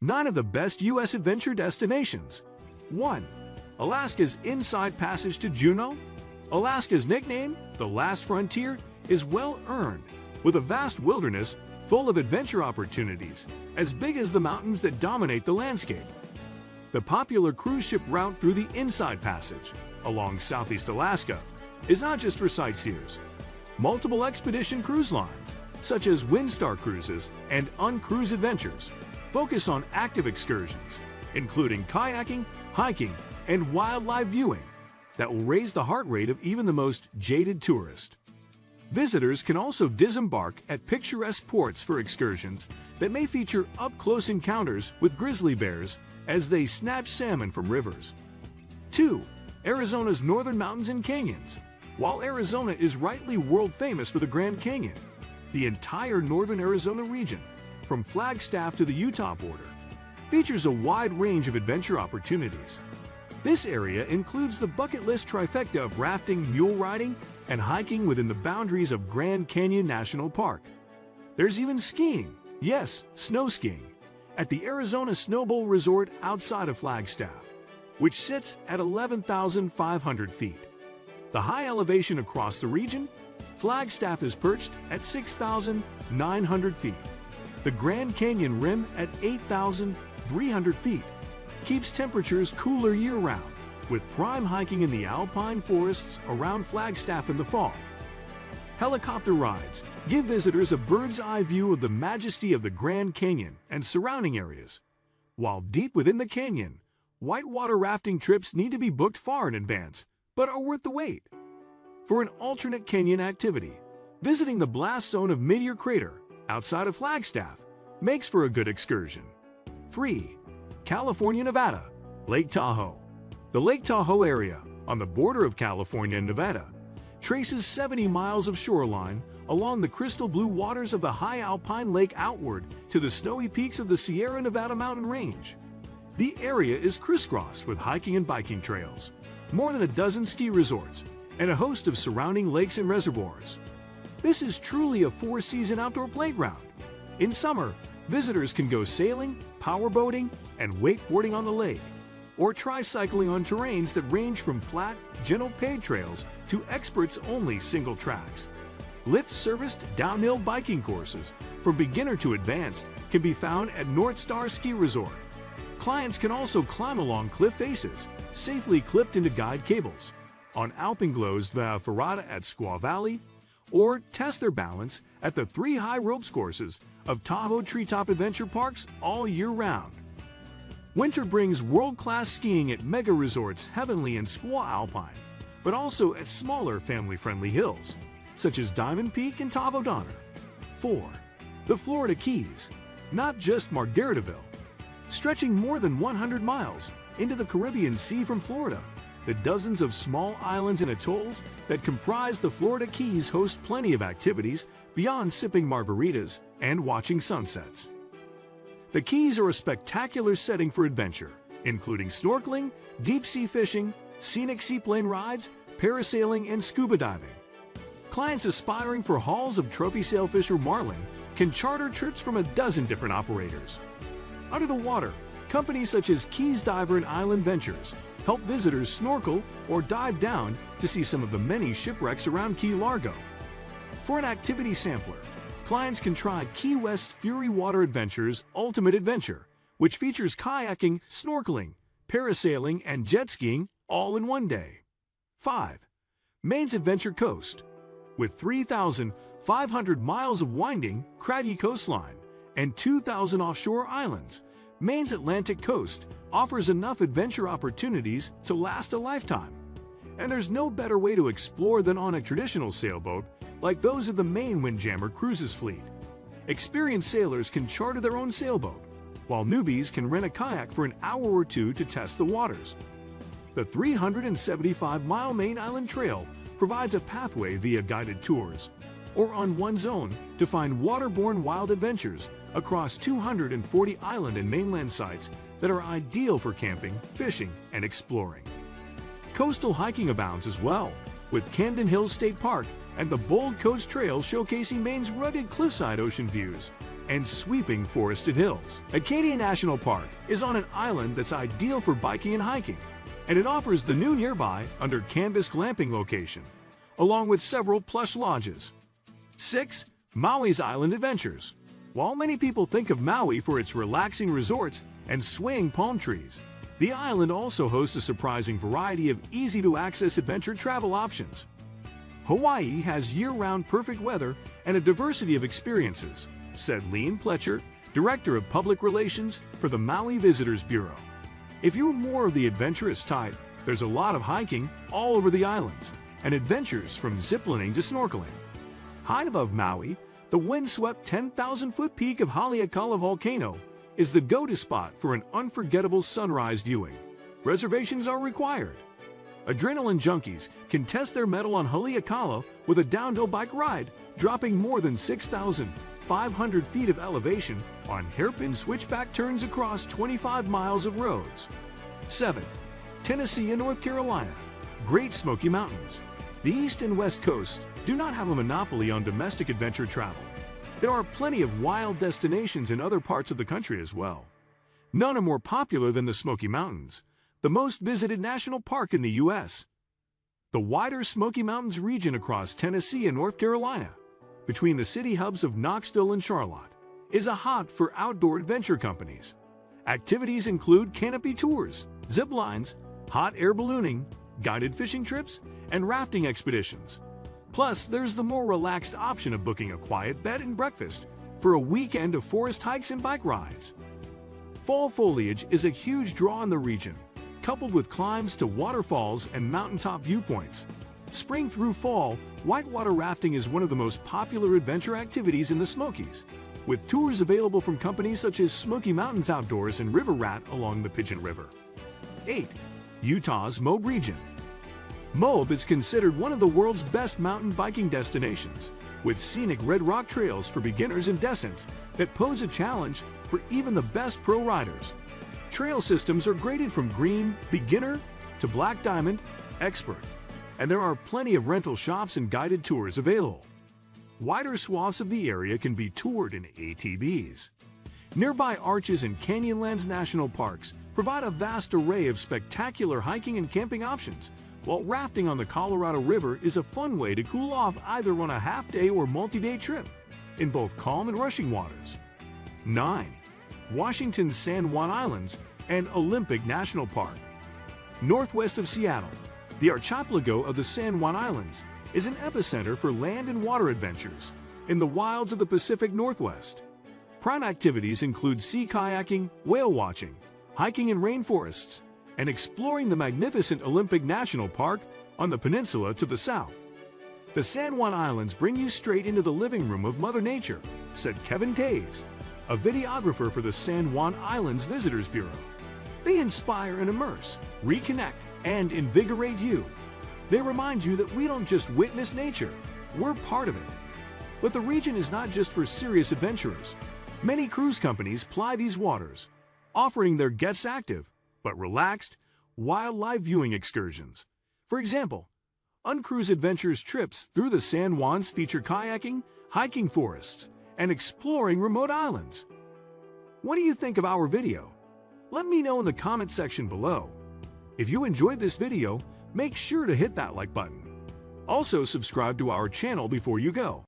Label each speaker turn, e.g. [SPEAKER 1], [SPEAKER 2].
[SPEAKER 1] 9 of the best U.S. adventure destinations. 1. Alaska's Inside Passage to Juneau. Alaska's nickname, the Last Frontier, is well-earned, with a vast wilderness full of adventure opportunities, as big as the mountains that dominate the landscape. The popular cruise ship route through the Inside Passage, along Southeast Alaska, is not just for sightseers. Multiple expedition cruise lines, such as Windstar Cruises and Uncruise Adventures, focus on active excursions, including kayaking, hiking, and wildlife viewing, that will raise the heart rate of even the most jaded tourist. Visitors can also disembark at picturesque ports for excursions that may feature up-close encounters with grizzly bears as they snatch salmon from rivers. 2. Arizona's northern mountains and canyons. While Arizona is rightly world-famous for the Grand Canyon, the entire northern Arizona region, from Flagstaff to the Utah border, features a wide range of adventure opportunities. This area includes the bucket list trifecta of rafting, mule riding, and hiking within the boundaries of Grand Canyon National Park. There's even skiing, yes, snow skiing, at the Arizona Snow Bowl Resort outside of Flagstaff, which sits at 11,500 feet. The high elevation across the region, Flagstaff is perched at 6,900 feet. The Grand Canyon rim at 8,300 feet keeps temperatures cooler year-round, with prime hiking in the alpine forests around Flagstaff in the fall. Helicopter rides give visitors a bird's-eye view of the majesty of the Grand Canyon and surrounding areas. While deep within the canyon, whitewater rafting trips need to be booked far in advance, but are worth the wait. For an alternate canyon activity, visiting the blast zone of Meteor Crater outside of Flagstaff makes for a good excursion. 3. California, Nevada, Lake Tahoe. The Lake Tahoe area, on the border of California and Nevada, traces 70 miles of shoreline along the crystal blue waters of the high alpine lake outward to the snowy peaks of the Sierra Nevada mountain range. The area is crisscrossed with hiking and biking trails, more than a dozen ski resorts, and a host of surrounding lakes and reservoirs. This is truly a four-season outdoor playground. In summer, visitors can go sailing, powerboating, and wakeboarding on the lake, or try cycling on terrains that range from flat, gentle paved trails to experts-only single tracks. Lift-serviced downhill biking courses from beginner to advanced can be found at North Star Ski Resort. Clients can also climb along cliff faces, safely clipped into guide cables, on Alpenglows via Ferrata at Squaw Valley, or test their balance at the 3 high ropes courses of Tahoe Treetop Adventure Parks all year round. Winter brings world-class skiing at mega resorts Heavenly and Squaw Alpine, but also at smaller family-friendly hills, such as Diamond Peak and Tahoe Donner. 4. The Florida Keys, not just Margaritaville. Stretching more than 100 miles into the Caribbean Sea from Florida, the dozens of small islands and atolls that comprise the Florida Keys host plenty of activities beyond sipping margaritas and watching sunsets. The Keys are a spectacular setting for adventure, including snorkeling, deep-sea fishing, scenic seaplane rides, parasailing, and scuba diving. Clients aspiring for hauls of trophy sailfish or marlin can charter trips from a dozen different operators. Under the water, companies such as Keys Diver and Island Ventures help visitors snorkel or dive down to see some of the many shipwrecks around Key Largo. For an activity sampler, clients can try Key West Fury Water Adventures Ultimate Adventure, which features kayaking, snorkeling, parasailing, and jet skiing all in one day. 5. Maine's Adventure Coast. With 3,500 miles of winding, craggy coastline and 2,000 offshore islands, Maine's Atlantic coast offers enough adventure opportunities to last a lifetime. And there's no better way to explore than on a traditional sailboat like those of the Maine Windjammer Cruises fleet. Experienced sailors can charter their own sailboat, while newbies can rent a kayak for an hour or two to test the waters. The 375-mile Maine Island Trail provides a pathway via guided tours, or on one's own to find waterborne wild adventures across 240 island and mainland sites that are ideal for camping, fishing, and exploring. Coastal hiking abounds as well, with Camden Hills State Park and the Bold Coast Trail showcasing Maine's rugged cliffside ocean views, and sweeping forested hills. Acadia National Park is on an island that's ideal for biking and hiking, and it offers the new nearby under canvas glamping location, along with several plush lodges. 6. Maui's Island Adventures. While many people think of Maui for its relaxing resorts and swaying palm trees, the island also hosts a surprising variety of easy-to-access adventure travel options. Hawaii has year-round perfect weather and a diversity of experiences, said Lean Pletcher, Director of Public Relations for the Maui Visitors Bureau. If you're more of the adventurous type, there's a lot of hiking all over the islands, and adventures from ziplining to snorkeling. High above Maui, the windswept 10,000-foot peak of Haleakala Volcano is the go-to spot for an unforgettable sunrise viewing. Reservations are required. Adrenaline junkies can test their mettle on Haleakala with a downhill bike ride, dropping more than 6,500 feet of elevation on hairpin switchback turns across 25 miles of roads. 7. Tennessee and North Carolina. Great Smoky Mountains. The East and West Coasts do not have a monopoly on domestic adventure travel. There are plenty of wild destinations in other parts of the country as well. None are more popular than the Smoky Mountains, the most visited national park in the U.S. The wider Smoky Mountains region across Tennessee and North Carolina, between the city hubs of Knoxville and Charlotte, is a haunt for outdoor adventure companies. Activities include canopy tours, zip lines, hot air ballooning, guided fishing trips, and rafting expeditions. Plus, there's the more relaxed option of booking a quiet bed and breakfast for a weekend of forest hikes and bike rides. Fall foliage is a huge draw in the region, coupled with climbs to waterfalls and mountaintop viewpoints. Spring through fall, whitewater rafting is one of the most popular adventure activities in the Smokies, with tours available from companies such as Smoky Mountains Outdoors and River Rat along the Pigeon River. 8. Utah's Moab region. Moab is considered one of the world's best mountain biking destinations, with scenic red rock trails for beginners and descents that pose a challenge for even the best pro riders. Trail systems are graded from green, beginner, to black diamond, expert, and there are plenty of rental shops and guided tours available. Wider swaths of the area can be toured in ATVs. Nearby Arches and Canyonlands National Parks provide a vast array of spectacular hiking and camping options, while rafting on the Colorado River is a fun way to cool off either on a half-day or multi-day trip, in both calm and rushing waters. 9. Washington's San Juan Islands and Olympic National Park. Northwest of Seattle, the archipelago of the San Juan Islands is an epicenter for land and water adventures in the wilds of the Pacific Northwest. Prime activities include sea kayaking, whale watching, hiking in rainforests, and exploring the magnificent Olympic National Park on the peninsula to the south. The San Juan Islands bring you straight into the living room of Mother Nature, said Kevin Tays, a videographer for the San Juan Islands Visitors Bureau. They inspire and immerse, reconnect, and invigorate you. They remind you that we don't just witness nature, we're part of it. But the region is not just for serious adventurers. Many cruise companies ply these waters, offering their guests active, but relaxed, wildlife viewing excursions. For example, Uncruise Adventures trips through the San Juans feature kayaking, hiking forests, and exploring remote islands. What do you think of our video? Let me know in the comment section below. If you enjoyed this video, make sure to hit that like button. Also, subscribe to our channel before you go.